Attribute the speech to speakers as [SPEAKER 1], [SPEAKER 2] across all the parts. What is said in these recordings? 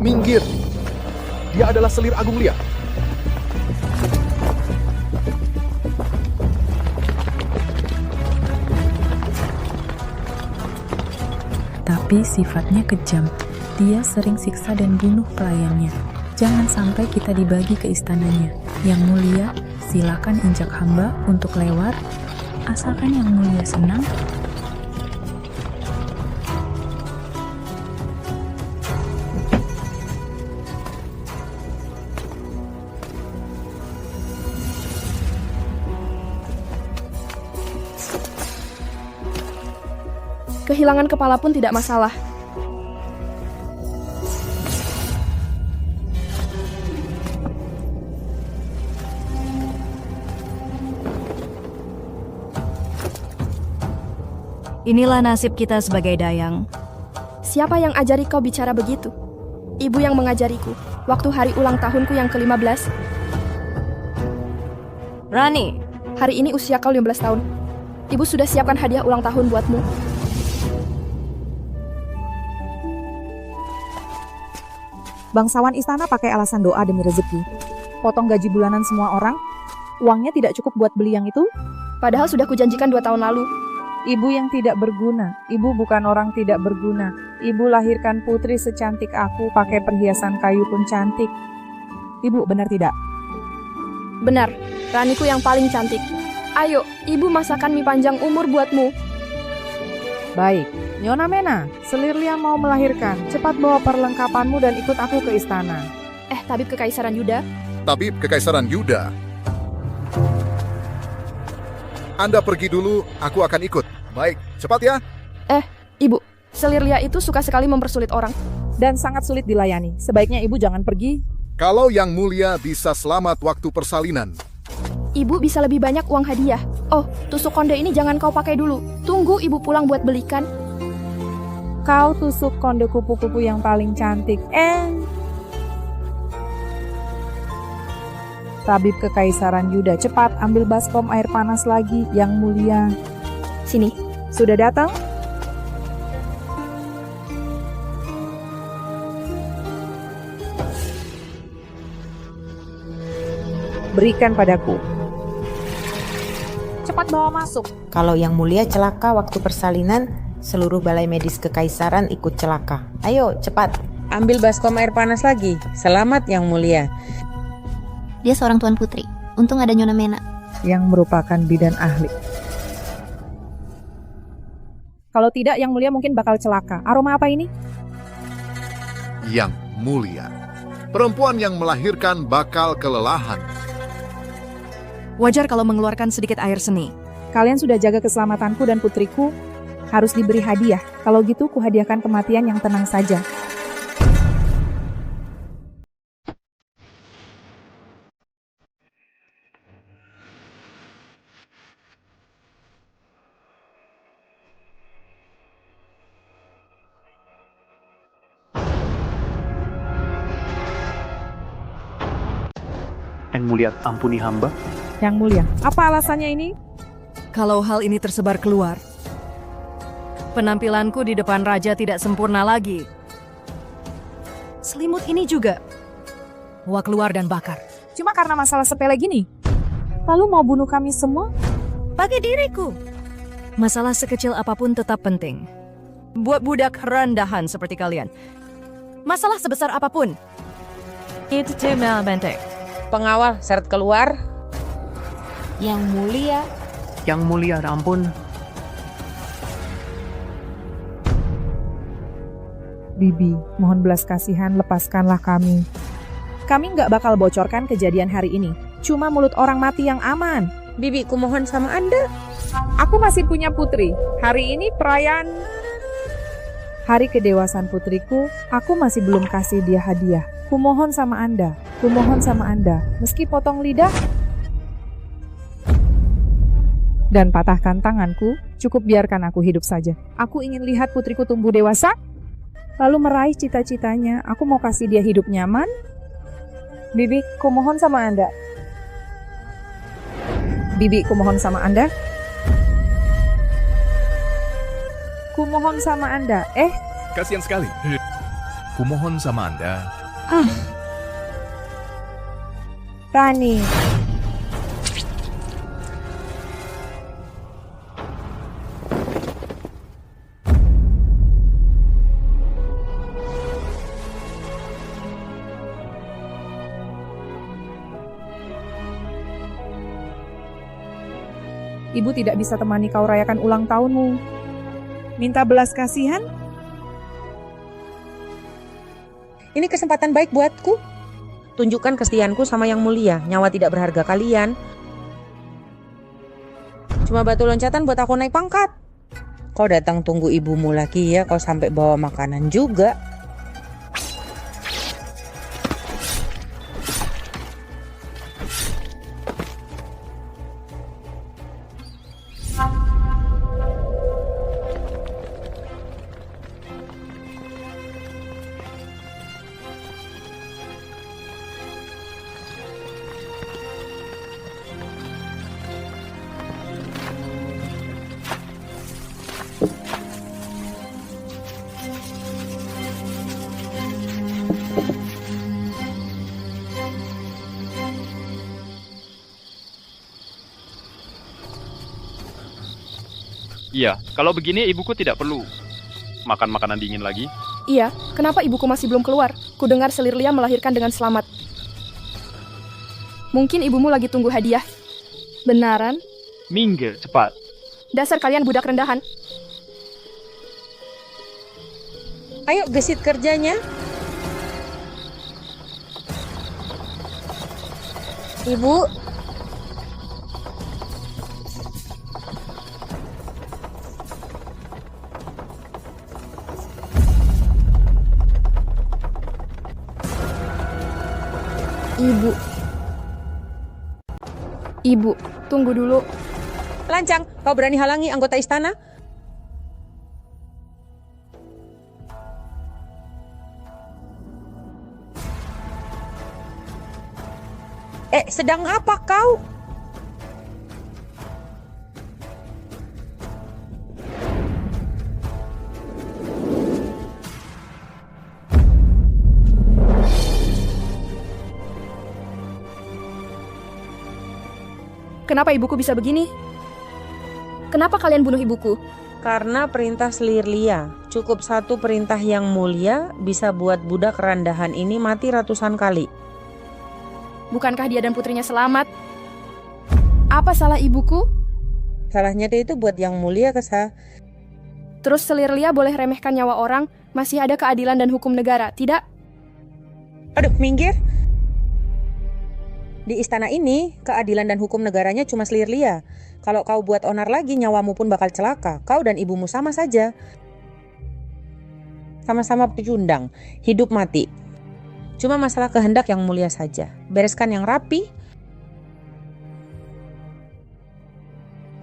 [SPEAKER 1] Minggir! Dia adalah selir Agung Lia.
[SPEAKER 2] Tapi sifatnya kejam. Dia sering siksa dan bunuh pelayannya. Jangan sampai kita dibagi ke istananya. Yang mulia, silakan injak hamba untuk lewat. Asalkan yang mulia senang.
[SPEAKER 3] Kehilangan kepala pun tidak masalah.
[SPEAKER 4] Inilah nasib kita sebagai dayang.
[SPEAKER 3] Siapa yang ajari kau bicara begitu? Ibu yang mengajariku, waktu hari ulang tahunku yang ke-15.
[SPEAKER 4] Rani,
[SPEAKER 3] Hari ini usia kau 15 tahun. Ibu sudah siapkan hadiah ulang tahun buatmu.
[SPEAKER 5] Bangsawan istana pakai alasan doa demi rezeki. Potong gaji bulanan semua orang, uangnya tidak cukup buat beli yang itu.
[SPEAKER 3] Padahal sudah kujanjikan 2 tahun lalu.
[SPEAKER 5] Ibu yang tidak berguna, ibu bukan orang tidak berguna. Ibu lahirkan putri secantik aku, pakai perhiasan kayu pun cantik. Ibu benar tidak?
[SPEAKER 3] Benar, Raniku yang paling cantik. Ayo, ibu masakan mie panjang umur buatmu.
[SPEAKER 5] Baik, Nyona Mena, Selir Lia mau melahirkan. Cepat bawa perlengkapanmu dan ikut aku ke istana.
[SPEAKER 3] Tabib Kekaisaran Yuda.
[SPEAKER 1] Tabib Kekaisaran Yuda. Anda pergi dulu, aku akan ikut. Baik, cepat ya.
[SPEAKER 3] Ibu, Selir Lia itu suka sekali mempersulit orang.
[SPEAKER 5] Dan sangat sulit dilayani. Sebaiknya ibu jangan pergi.
[SPEAKER 1] Kalau yang mulia bisa selamat waktu persalinan.
[SPEAKER 3] Ibu bisa lebih banyak uang hadiah. Oh, tusuk konde ini jangan kau pakai dulu. Tunggu ibu pulang buat belikan.
[SPEAKER 5] Kau tusuk konde kupu-kupu yang paling cantik. Tabib Kekaisaran Yuda, cepat ambil baskom air panas lagi, yang mulia.
[SPEAKER 3] Sini.
[SPEAKER 5] Sudah datang? Berikan padaku. Cepat bawa masuk.
[SPEAKER 6] Kalau yang mulia celaka waktu persalinan, seluruh balai medis kekaisaran ikut celaka. Ayo, cepat.
[SPEAKER 7] Ambil baskom air panas lagi. Selamat yang mulia.
[SPEAKER 8] Dia seorang tuan putri. Untung ada Nyona Mena.
[SPEAKER 5] Yang merupakan bidan ahli. Kalau tidak, yang mulia mungkin bakal celaka. Aroma apa ini?
[SPEAKER 1] Yang mulia. Perempuan yang melahirkan bakal kelelahan.
[SPEAKER 4] wajar kalau mengeluarkan sedikit air seni.
[SPEAKER 5] Kalian sudah jaga keselamatanku dan putriku. Harus diberi hadiah. Kalau gitu, kuhadiahkan kematian yang tenang saja.
[SPEAKER 9] Yang mulia, ampuni hamba.
[SPEAKER 5] Yang mulia, apa alasannya ini?
[SPEAKER 4] Kalau hal ini tersebar keluar, penampilanku di depan raja tidak sempurna lagi. Selimut ini juga. Bawa keluar dan bakar.
[SPEAKER 5] Cuma karena masalah sepele gini? Lalu mau bunuh kami semua?
[SPEAKER 4] Bagi diriku, masalah sekecil apapun tetap penting. Buat budak rendahan seperti kalian, masalah sebesar apapun, itu tema benteng.
[SPEAKER 7] Pengawal, syarat keluar.
[SPEAKER 6] Yang mulia.
[SPEAKER 9] Yang mulia, ampun.
[SPEAKER 5] Bibi, mohon belas kasihan, lepaskanlah kami. Kami nggak bakal bocorkan kejadian hari ini. Cuma mulut orang mati yang aman.
[SPEAKER 7] Bibi, kumohon sama Anda.
[SPEAKER 5] Aku masih punya putri. Hari ini perayaan hari kedewasaan putriku. Aku masih belum kasih dia hadiah. Kumohon sama Anda. Kumohon sama Anda. Meski potong lidah dan patahkan tanganku, cukup biarkan aku hidup saja. Aku ingin lihat putriku tumbuh dewasa, lalu meraih cita-citanya. Aku mau kasih dia hidup nyaman. Bibi, kumohon sama Anda. Bibi, kumohon sama Anda. Kumohon sama Anda.
[SPEAKER 1] Kasihan sekali.
[SPEAKER 10] Kumohon sama Anda.
[SPEAKER 5] Rani. Ibu tidak bisa temani kau rayakan ulang tahunmu. Minta belas kasihan?
[SPEAKER 7] Ini kesempatan baik buatku. Tunjukkan kesetiaanku sama Yang Mulia. Nyawa tidak berharga kalian. Cuma batu loncatan buat aku naik pangkat. Kau datang tunggu ibumu lagi ya, kau sampai bawa makanan juga.
[SPEAKER 11] Iya, kalau begini ibuku tidak perlu makan makanan dingin lagi.
[SPEAKER 3] Iya, kenapa ibuku masih belum keluar? Kudengar Selir Lia melahirkan dengan selamat. Mungkin ibumu lagi tunggu hadiah. Benaran?
[SPEAKER 11] Minggir, cepat.
[SPEAKER 3] Dasar kalian budak rendahan.
[SPEAKER 7] Ayo gesit kerjanya. Ibu.
[SPEAKER 3] Ibu, tunggu dulu.
[SPEAKER 7] Lancang, kau berani halangi anggota istana? Sedang apa kau?
[SPEAKER 3] Kenapa ibuku bisa begini? Kenapa kalian bunuh ibuku?
[SPEAKER 7] Karena perintah Selir Lia. Cukup satu perintah Yang Mulia bisa buat budak rendahan ini mati ratusan kali.
[SPEAKER 3] Bukankah dia dan putrinya selamat? Apa salah ibuku?
[SPEAKER 7] Salahnya dia itu buat Yang Mulia kesah.
[SPEAKER 3] Terus Selir Lia boleh remehkan nyawa orang, masih ada keadilan dan hukum negara, tidak?
[SPEAKER 7] Aduh, minggir. Di istana ini, keadilan dan hukum negaranya cuma Selir Lia. Kalau kau buat onar lagi, nyawamu pun bakal celaka. Kau dan ibumu sama saja. Sama-sama pecundang, hidup mati. Cuma masalah kehendak Yang Mulia saja. Bereskan yang rapi.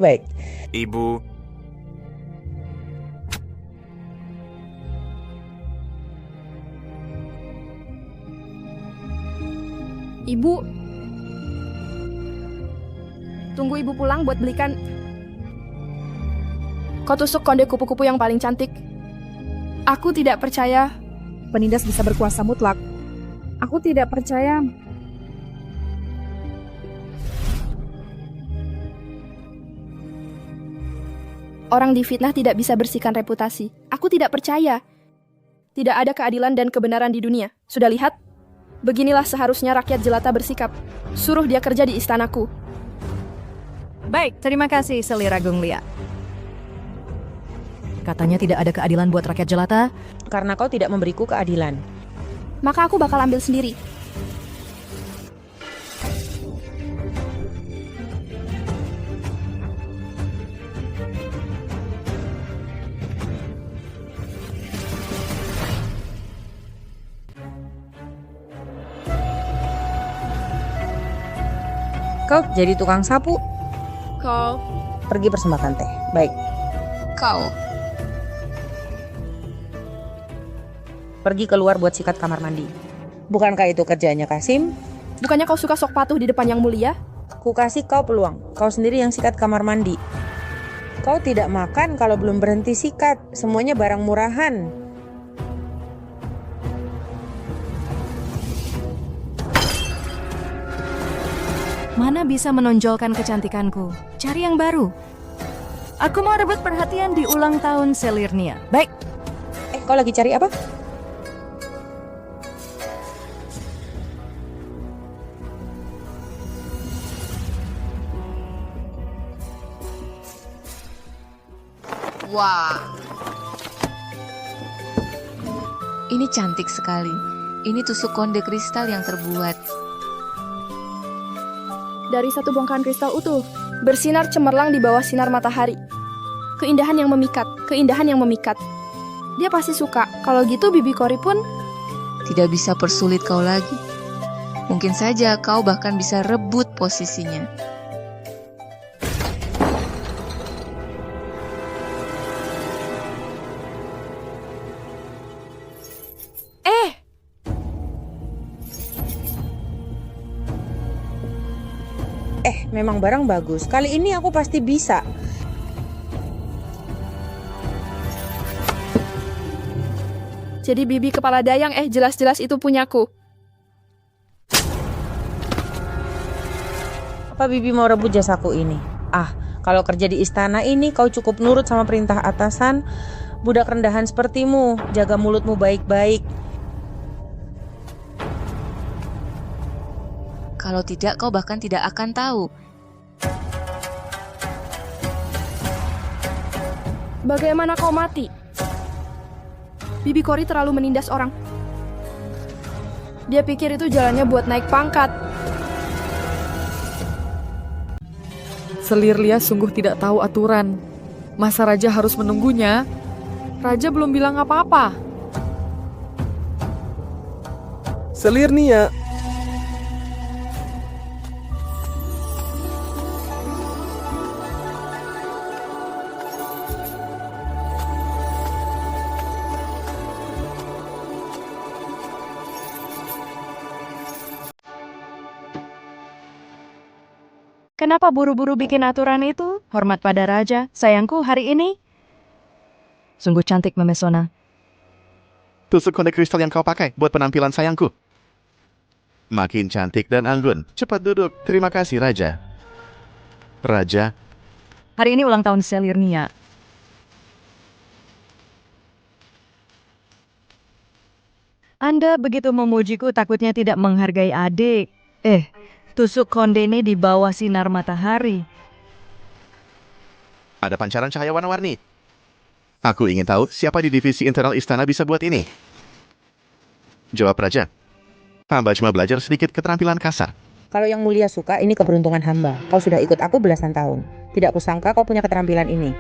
[SPEAKER 7] Baik.
[SPEAKER 10] Ibu.
[SPEAKER 3] Ibu. Tunggu ibu pulang buat belikan. Kau tusuk konde kupu-kupu yang paling cantik. Aku tidak percaya
[SPEAKER 5] Penindas bisa berkuasa mutlak. Aku tidak percaya.
[SPEAKER 3] orang difitnah tidak bisa bersihkan reputasi. Aku tidak percaya. Tidak ada keadilan dan kebenaran di dunia. Sudah lihat? Beginilah seharusnya rakyat jelata bersikap. Suruh dia kerja di istanaku.
[SPEAKER 4] Baik, terima kasih Selir Agung Lia. Katanya tidak ada keadilan buat rakyat jelata.
[SPEAKER 7] Karena kau tidak memberiku keadilan.
[SPEAKER 3] Maka aku bakal ambil sendiri.
[SPEAKER 7] Kau jadi tukang sapu.
[SPEAKER 3] Kau
[SPEAKER 7] Pergi persembahkan teh. Baik.
[SPEAKER 3] Kau
[SPEAKER 7] Pergi keluar buat sikat kamar mandi. Bukankah itu kerjanya Kasim?
[SPEAKER 3] Bukannya kau suka sok patuh di depan Yang Mulia?
[SPEAKER 7] Ku kasih kau peluang. Kau sendiri yang sikat kamar mandi. Kau tidak makan kalau belum berhenti sikat. Semuanya barang murahan.
[SPEAKER 4] Mana bisa menonjolkan kecantikanku? Cari yang baru. Aku mau rebut perhatian di ulang tahun Selirnia. Baik.
[SPEAKER 7] Kau lagi cari apa?
[SPEAKER 12] Wah. Ini cantik sekali. Ini tusuk konde kristal yang terbuat
[SPEAKER 3] dari satu bongkahan kristal utuh, bersinar cemerlang di bawah sinar matahari. Keindahan yang memikat, keindahan yang memikat. Dia pasti suka. Kalau gitu Bibi Kori pun
[SPEAKER 12] tidak bisa persulit kau lagi. Mungkin saja kau bahkan bisa rebut posisinya.
[SPEAKER 7] Memang barang bagus. Kali ini aku pasti bisa.
[SPEAKER 3] jadi Bibi kepala dayang, jelas-jelas itu punyaku.
[SPEAKER 7] Apa Bibi mau rebut jasaku ini? Kalau kerja di istana ini kau cukup nurut sama perintah atasan. Budak rendahan sepertimu, jaga mulutmu baik-baik.
[SPEAKER 12] Kalau tidak, kau bahkan tidak akan tahu.
[SPEAKER 3] Bagaimana kau mati? Bibi Kori terlalu menindas orang. Dia pikir itu jalannya buat naik pangkat.
[SPEAKER 13] Selirlia sungguh tidak tahu aturan. Masa Raja harus menunggunya? Raja belum bilang apa-apa.
[SPEAKER 14] Selirnia.
[SPEAKER 4] Kenapa buru-buru bikin aturan itu? Hormat pada raja, sayangku hari ini sungguh cantik memesona.
[SPEAKER 15] Tusuk konde kristal yang kau pakai buat penampilan sayangku. Makin cantik dan anggun. Cepat duduk. Terima kasih, Raja. Raja.
[SPEAKER 4] Hari ini ulang tahun Selirnia. Anda begitu memujiku, takutnya tidak menghargai adik. Tusuk konde ini di bawah sinar matahari.
[SPEAKER 15] Ada pancaran cahaya warna-warni. Aku ingin tahu siapa di divisi internal istana bisa buat ini. Jawab Raja. Hamba cuma belajar sedikit keterampilan kasar.
[SPEAKER 7] Kalau yang mulia suka, ini keberuntungan hamba. Kau sudah ikut aku belasan tahun. Tidak kusangka kau punya keterampilan ini.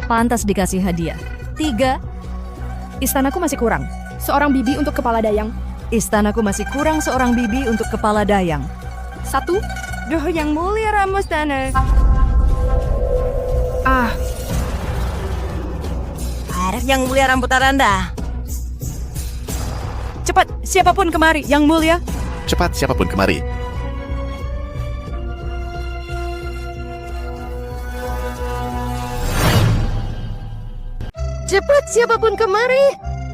[SPEAKER 4] Pantas dikasih hadiah. 3. Istanaku masih kurang.
[SPEAKER 3] Seorang bibi untuk kepala dayang.
[SPEAKER 4] Istanaku masih kurang seorang bibi untuk kepala dayang.
[SPEAKER 3] 1.
[SPEAKER 4] Duh, yang mulia Ramostana. Yang mulia rambutan Anda. Cepat, siapapun kemari, yang mulia.
[SPEAKER 15] Cepat, siapapun kemari.
[SPEAKER 4] Cepat, siapapun kemari.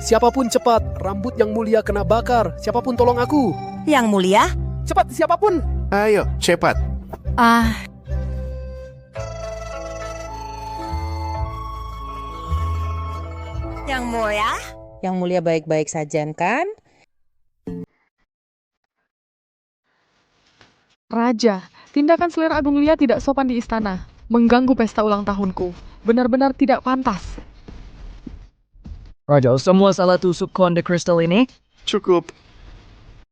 [SPEAKER 14] Siapapun cepat, rambut yang mulia kena bakar. Siapapun tolong aku.
[SPEAKER 4] Yang mulia?
[SPEAKER 14] Cepat, siapapun.
[SPEAKER 15] Ayo, cepat.
[SPEAKER 4] Yang mulia?
[SPEAKER 7] Yang mulia baik-baik saja, kan?
[SPEAKER 13] Raja, tindakan Selir Agung Lia tidak sopan di istana. Mengganggu pesta ulang tahunku. Benar-benar tidak pantas.
[SPEAKER 4] Raja, semua salah tusuk konde kristal ini?
[SPEAKER 15] Cukup.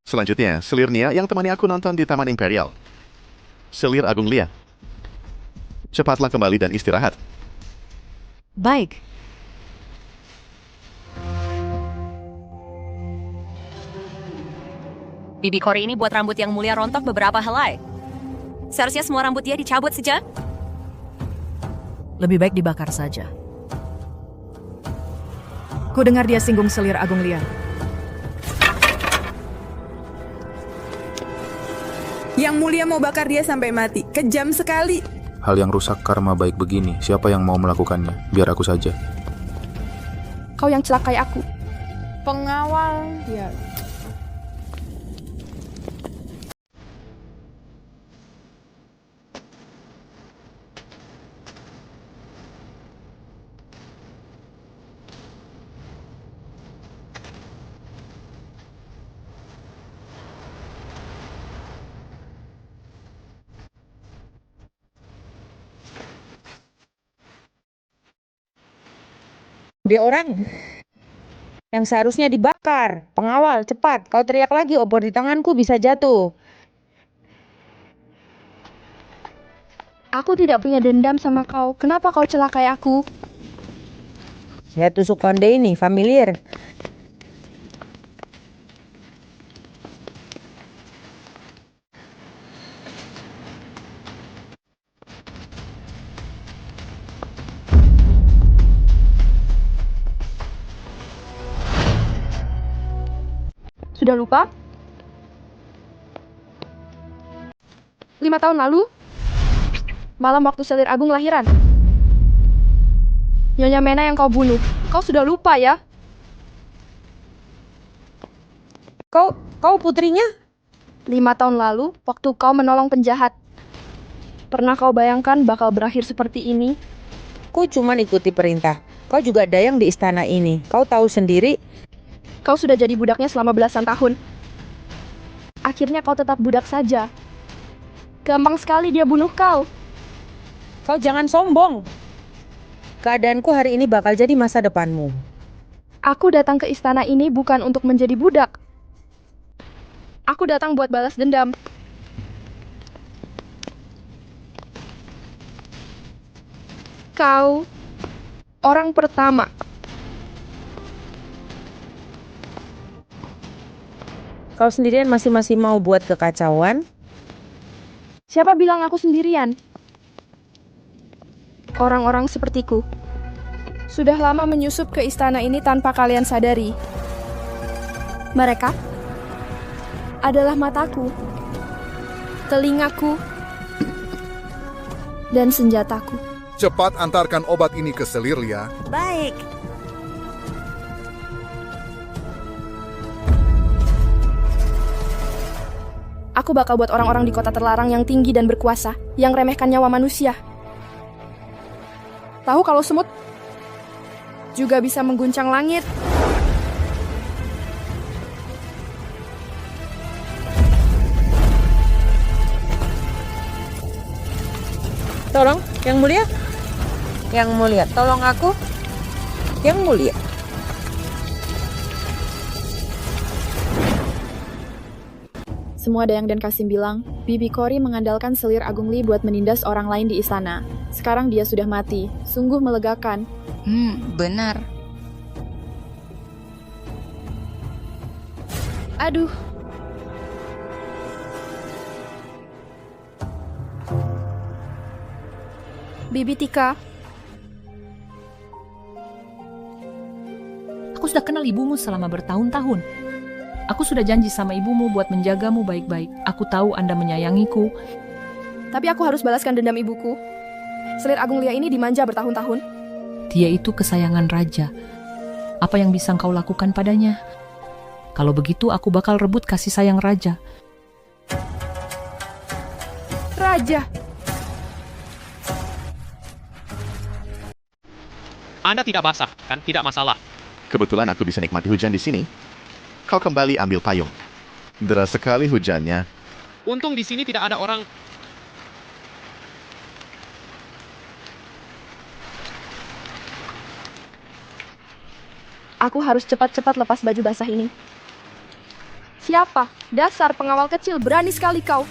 [SPEAKER 15] Selanjutnya, Selirnia yang temani aku nonton di Taman Imperial. Selir Agung Lia. Cepatlah kembali dan istirahat.
[SPEAKER 4] Baik.
[SPEAKER 16] Bibi Kori ini buat rambut yang mulia rontok beberapa helai. Seharusnya semua rambut dia dicabut saja.
[SPEAKER 4] Lebih baik dibakar saja. Ku dengar dia singgung Selir Agung Lia.
[SPEAKER 17] Yang mulia mau bakar dia sampai mati. Kejam sekali.
[SPEAKER 18] Hal yang rusak karma baik begini, siapa yang mau melakukannya? Biar aku saja.
[SPEAKER 3] Kau yang celakai aku.
[SPEAKER 5] Pengawal, ya.
[SPEAKER 7] Dia orang yang seharusnya dibakar. Pengawal, cepat. Kau teriak lagi, obor di tanganku bisa jatuh.
[SPEAKER 3] Aku tidak punya dendam sama kau. Kenapa kau celakai aku?
[SPEAKER 7] Saya tusuk konde ini, familiar.
[SPEAKER 3] Sudah lupa? 5 tahun lalu, malam waktu selir agung lahiran, Nyonya Mena yang kau bunuh. Kau sudah lupa ya?
[SPEAKER 7] Kau putrinya?
[SPEAKER 3] 5 tahun lalu, waktu kau menolong penjahat. Pernah kau bayangkan bakal berakhir seperti ini?
[SPEAKER 7] Kau cuma ikuti perintah. Kau juga dayang di istana ini. Kau tahu sendiri.
[SPEAKER 3] Kau sudah jadi budaknya selama belasan tahun. Akhirnya kau tetap budak saja. Gampang sekali dia bunuh kau.
[SPEAKER 7] Kau jangan sombong. Keadaanku hari ini bakal jadi masa depanmu.
[SPEAKER 3] Aku datang ke istana ini bukan untuk menjadi budak. Aku datang buat balas dendam. Kau orang pertama.
[SPEAKER 7] Kau sendirian masih mau buat kekacauan?
[SPEAKER 3] Siapa bilang aku sendirian? Orang-orang sepertiku sudah lama menyusup ke istana ini tanpa kalian sadari. Mereka adalah mataku, telingaku, dan senjataku.
[SPEAKER 1] Cepat antarkan obat ini ke selir, Lia.
[SPEAKER 16] Baik.
[SPEAKER 3] Aku bakal buat orang-orang di kota terlarang yang tinggi dan berkuasa, yang remehkan nyawa manusia. Tahu kalau semut juga bisa mengguncang langit?
[SPEAKER 7] Tolong, Yang Mulia. Yang Mulia, tolong aku. Yang Mulia.
[SPEAKER 2] Semua Dayang dan Kasim bilang, Bibi Kori mengandalkan selir Agung Li buat menindas orang lain di istana. Sekarang dia sudah mati. Sungguh melegakan.
[SPEAKER 12] Benar.
[SPEAKER 3] Aduh. Bibi Tika.
[SPEAKER 19] Aku sudah kenal ibumu selama bertahun-tahun. Aku sudah janji sama ibumu buat menjagamu baik-baik. Aku tahu Anda menyayangiku.
[SPEAKER 3] Tapi aku harus balaskan dendam ibuku. Selir Agung Lia ini dimanja bertahun-tahun.
[SPEAKER 19] Dia itu kesayangan raja. Apa yang bisa kau lakukan padanya? Kalau begitu aku bakal rebut kasih sayang raja.
[SPEAKER 3] Raja.
[SPEAKER 20] Anda tidak basah, kan? Tidak masalah.
[SPEAKER 15] Kebetulan aku bisa nikmati hujan di sini. Kau kembali ambil payung. Deras sekali hujannya.
[SPEAKER 20] Untung di sini tidak ada orang.
[SPEAKER 3] Aku harus cepat-cepat lepas baju basah ini. Siapa? Dasar pengawal kecil, berani sekali kau.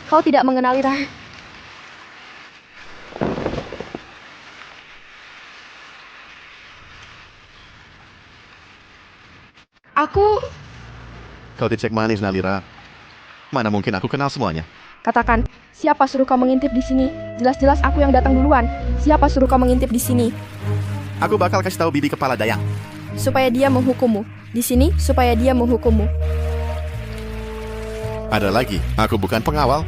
[SPEAKER 3] Kau tidak mengenali Rah.
[SPEAKER 15] Kau dicek manis, Nalira. Mana mungkin aku kenal semuanya.
[SPEAKER 3] Katakan, siapa suruh kau mengintip di sini? Jelas-jelas aku yang datang duluan. Siapa suruh kau mengintip di sini?
[SPEAKER 15] Aku bakal kasih tahu Bibi Kepala Dayang.
[SPEAKER 3] Supaya dia menghukummu. Di sini, supaya dia menghukummu.
[SPEAKER 15] Ada lagi, aku bukan pengawal.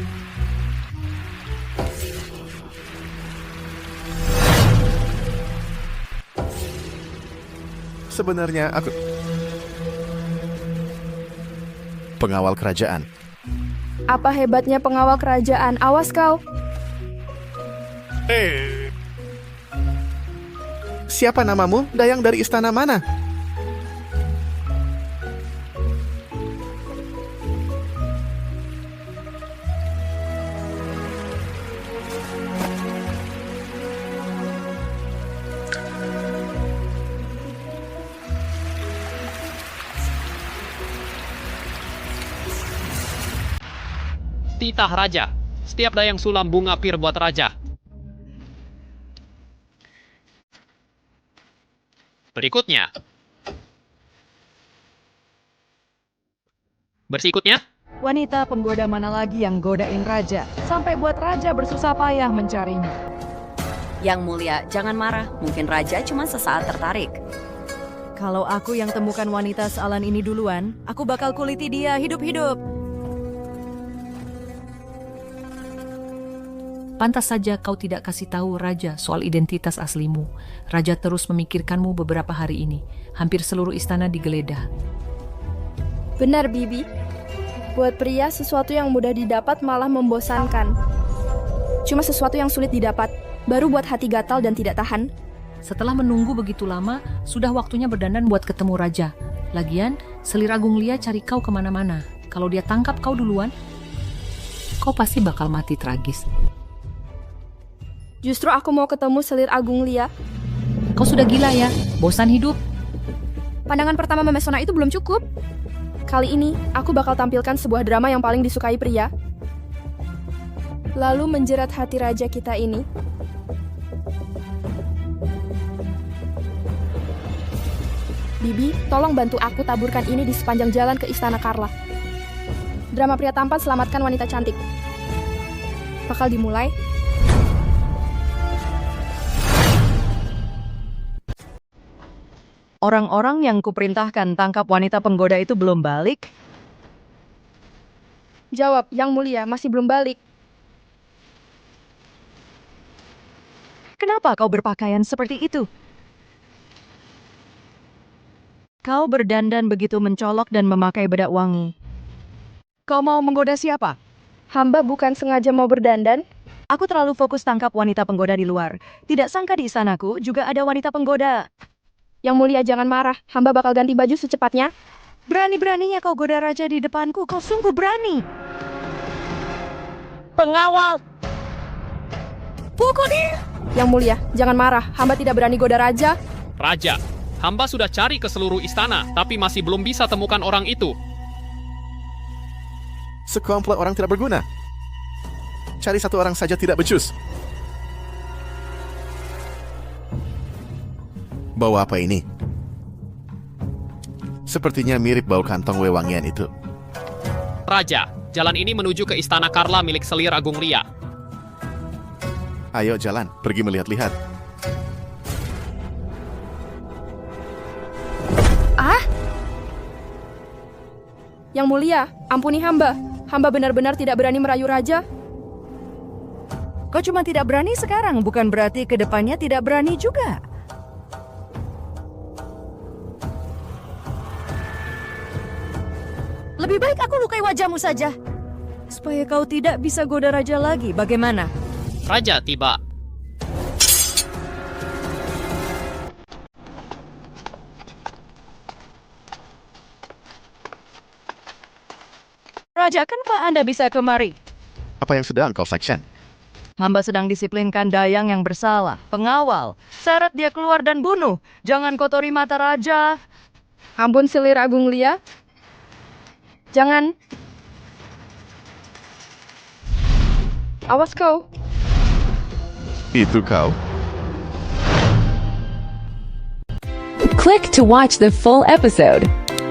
[SPEAKER 15] Sebenarnya aku... Pengawal kerajaan.
[SPEAKER 3] Apa hebatnya pengawal kerajaan? Awas kau.
[SPEAKER 15] Siapa namamu? Dayang dari istana mana?
[SPEAKER 20] Titah Raja. Setiap dayang sulam bunga pir buat Raja. Berikutnya.
[SPEAKER 4] Wanita penggoda mana lagi yang godain Raja? Sampai buat Raja bersusah payah mencarinya.
[SPEAKER 16] Yang mulia, jangan marah. Mungkin Raja cuma sesaat tertarik.
[SPEAKER 4] Kalau aku yang temukan wanita sealan ini duluan, aku bakal kuliti dia hidup-hidup.
[SPEAKER 19] Pantas saja kau tidak kasih tahu Raja soal identitas aslimu. Raja terus memikirkanmu beberapa hari ini. Hampir seluruh istana digeledah.
[SPEAKER 3] Benar, Bibi. Buat pria, sesuatu yang mudah didapat malah membosankan. Cuma sesuatu yang sulit didapat, baru buat hati gatal dan tidak tahan.
[SPEAKER 19] Setelah menunggu begitu lama, sudah waktunya berdandan buat ketemu Raja. Lagian, Selir Agung Lia cari kau kemana-mana. Kalau dia tangkap kau duluan, kau pasti bakal mati tragis.
[SPEAKER 3] Justru aku mau ketemu Selir Agung Lia.
[SPEAKER 19] Kau sudah gila ya? Bosan hidup?
[SPEAKER 3] Pandangan pertama memesona itu belum cukup. Kali ini, aku bakal tampilkan sebuah drama yang paling disukai pria. Lalu menjerat hati raja kita ini. Bibi, tolong bantu aku taburkan ini di sepanjang jalan ke Istana Carla. Drama pria tampan selamatkan wanita cantik. Bakal dimulai.
[SPEAKER 4] Orang-orang yang kuperintahkan tangkap wanita penggoda itu belum balik?
[SPEAKER 3] Jawab, Yang Mulia, masih belum balik.
[SPEAKER 4] Kenapa kau berpakaian seperti itu? Kau berdandan begitu mencolok dan memakai bedak wangi. Kau mau menggoda siapa?
[SPEAKER 3] Hamba bukan sengaja mau berdandan.
[SPEAKER 4] Aku terlalu fokus tangkap wanita penggoda di luar. Tidak sangka di istanaku juga ada wanita penggoda.
[SPEAKER 3] Yang Mulia, jangan marah. Hamba bakal ganti baju secepatnya.
[SPEAKER 4] Berani-beraninya kau goda raja di depanku. Kau sungguh berani.
[SPEAKER 7] Pengawal!
[SPEAKER 4] Pukul dia!
[SPEAKER 3] Yang Mulia, jangan marah. Hamba tidak berani goda raja.
[SPEAKER 20] Raja, hamba sudah cari ke seluruh istana, tapi masih belum bisa temukan orang itu.
[SPEAKER 15] Sekomplot orang tidak berguna. Cari satu orang saja tidak becus. Bau apa ini? Sepertinya mirip bau kantong wewangian itu.
[SPEAKER 20] Raja, jalan ini menuju ke Istana Carla milik Selir Agung Lia.
[SPEAKER 15] Ayo jalan, pergi melihat-lihat.
[SPEAKER 3] Ah? Yang Mulia, ampuni hamba. Hamba benar-benar tidak berani merayu raja.
[SPEAKER 4] Kau cuma tidak berani sekarang, bukan berarti kedepannya tidak berani juga. Lebih baik aku lukai wajahmu saja. Supaya kau tidak bisa goda raja lagi. Bagaimana?
[SPEAKER 20] Raja tiba.
[SPEAKER 4] Raja, kenapa Anda bisa kemari?
[SPEAKER 15] Apa yang sedang kau saksikan?
[SPEAKER 4] Hamba sedang disiplinkan dayang yang bersalah. Pengawal. Seret dia keluar dan bunuh. Jangan kotori mata raja.
[SPEAKER 3] Ampun Selir Agung Lia. Jangan. Awas kau.
[SPEAKER 15] Itu kau.
[SPEAKER 21] Click to watch the full episode.